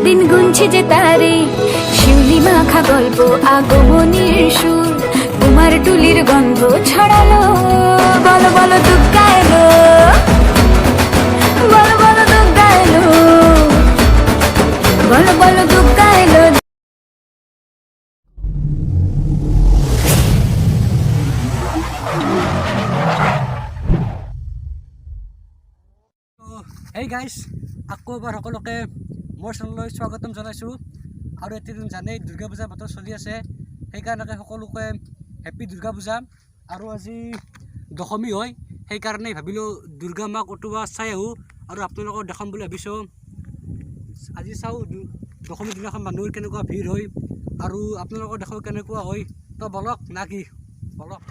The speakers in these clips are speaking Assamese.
দিন গুনছে যে তারে শিউলি মাখা গল্প আগমনীর সুর কুমার টুলির গন্ধ ছড়ালো বলো বলো দুর্গা এলো বলো বলো দুর্গা এলো বলো বলো দুর্গা এলো। হেই গাইজ, আকৌ এবাৰ সকলোকে মোৰ চেনেললৈ স্বাগতম জনাইছোঁ। আৰু এতিয়া জানেই দুৰ্গা পূজাৰ বতৰ চলি আছে, সেইকাৰণে সকলোকে হেপ্পী দুৰ্গা পূজা। আৰু আজি দশমী হয়, সেইকাৰণে ভাবিলোঁ দুৰ্গা মাক অতুবা চাই আহোঁ আৰু আপোনালোকক দেখাম বুলি ভাবিছোঁ। আজি চাওঁ দশমীৰ দিনাখন মানুহৰ কেনেকুৱা ভিৰ হয় আৰু আপোনালোকক দেখাওঁ কেনেকুৱা হয়। তো বলক না কি, বলক।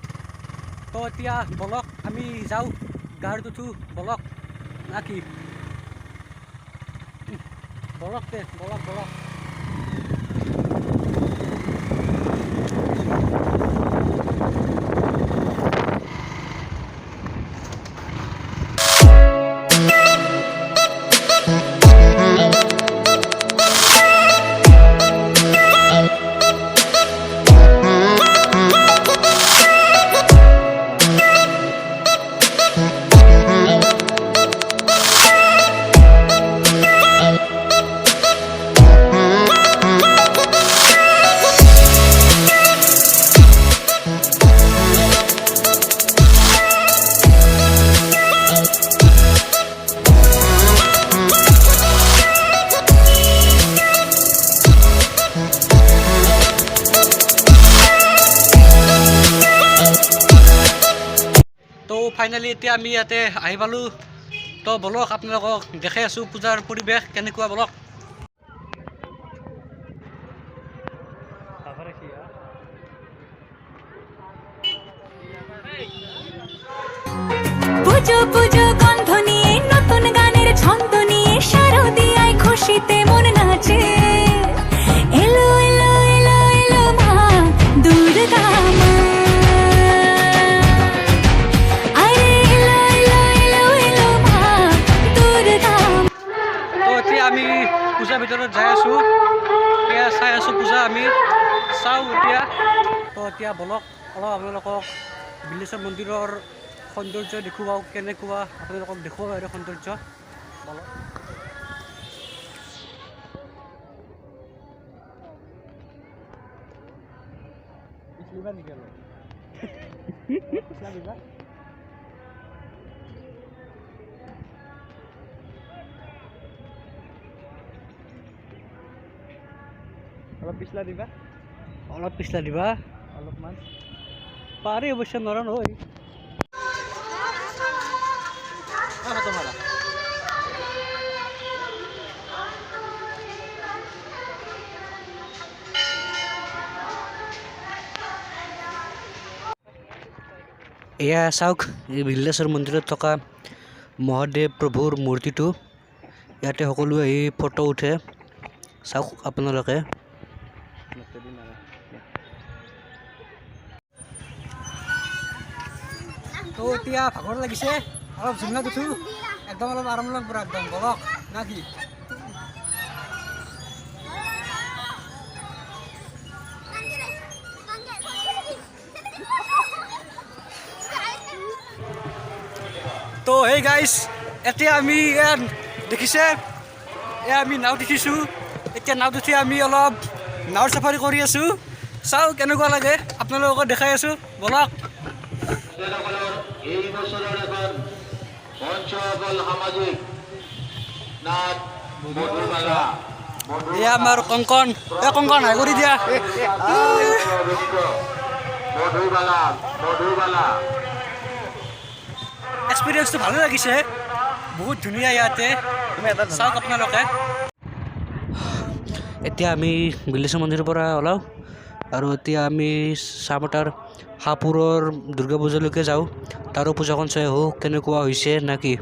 তো এতিয়া বলক আমি যাওঁ, গাড়ীত উঠোঁ, বলক না কি, বলক তে বলক বলক। তো ফাইনেলি এতিয়া আমি ইয়াতে আহি পালোঁ। তো বলক আপোনালোকক দেখাই আছোঁ পূজাৰ পৰিৱেশ কেনেকুৱা, বলক। পুজো পুজো গন্ধ নিয়ে নতুন গানের ছন্দ নিয়ে শারদিয়ায় খুশিতে মন নাচে এলো এলো এলো এলো মা দুর্গা মা আরে এলো এলো এলো এলো মা দুর্গা। তো এতিয়া আমি পূজাৰ ভিতৰত যাই আছোঁ, এয়া চাই আছোঁ পূজা আমি চাওঁ এতিয়া। তো এতিয়া বলক অলপ আপোনালোকক বিল্লেশ্বৰ মন্দিৰৰ সৌন্দৰ্য দেখুৱাওঁ, কেনেকুৱা আপোনালোকক দেখুৱাওঁ আৰু সৌন্দৰ্য, বলক। অলপ পিছলা দিবা, অলপ পিছলা দিবা, অলপমান পাৰি অৱশ্যে নৰা নহয়। এয়া চাওক, এই বিল্লেশ্বৰ মন্দিৰত থকা মহাদেৱ প্ৰভুৰ মূৰ্তিটো, ইয়াতে সকলোৱে আহি ফটো উঠে, চাওক আপোনালোকে। তো এতিয়া ভাগৰ লাগিছে, অলপ জুমলাত উঠোঁ, একদম অলপ আৰাম লম পুৰা একদম, বলক না কি। তো হেই গাইজ, এতিয়া আমি দেখিছে আমি নাওত উঠিছোঁ। এতিয়া নাওত উঠি আমি অলপ নাওৰ চাফাৰী কৰি আছোঁ, চাওঁ কেনেকুৱা লাগে আপোনালোকক দেখাই আছোঁ, বলক। এই বছৰৰ এখন পঞ্চবল সামাজিক নাট মধুবালা, এয়া আমাৰ কংকন, কংকন হাই কৰি দিয়া। মধুবালা মধুবালা এক্সপিৰিয়েঞ্চটো ভালে লাগিছে, বহুত ধুনীয়া ইয়াতে, চাওক আপোনালোকে। এতিয়া আমি বিল্লেশ্বৰ মন্দিৰৰ পৰা ওলাওঁ আৰু এতিয়া আমি চামতাৰ হাপুৰৰ দুৰ্গা পূজালৈকে যাওঁ, তাৰো পূজাখন চাই আহোঁ কেনেকুৱা হৈছে না কি।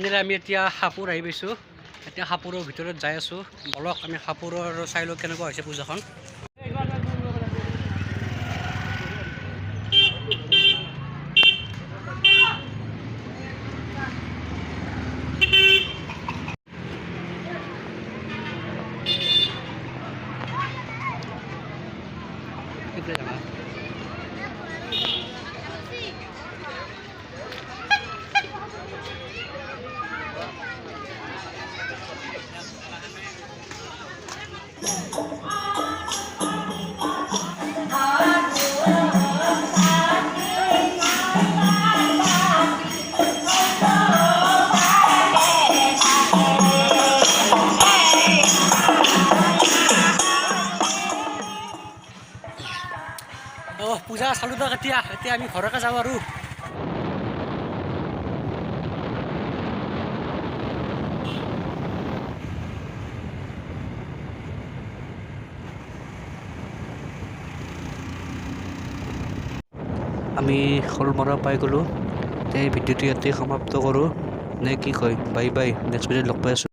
ফাইনেলি আমি এতিয়া হাপুৰ আহি পাইছোঁ এতিয়া হাপুৰৰ ভিতৰত যাই আছোঁ বলক আমি হাপুৰৰ চাই লওঁ কেনেকুৱা হৈছে পূজাখন পূজা চালোঁ দিয়ক এতিয়া আমি ঘৰকে যাওঁ আৰু আমি শলমৰা পাই গ'লোঁ এই ভিডিঅ'টো ইয়াতে সমাপ্ত কৰোঁ নে কি কয় বাই বাই নেক্সট ভিডিঅ'ত লগ পাই আছোঁ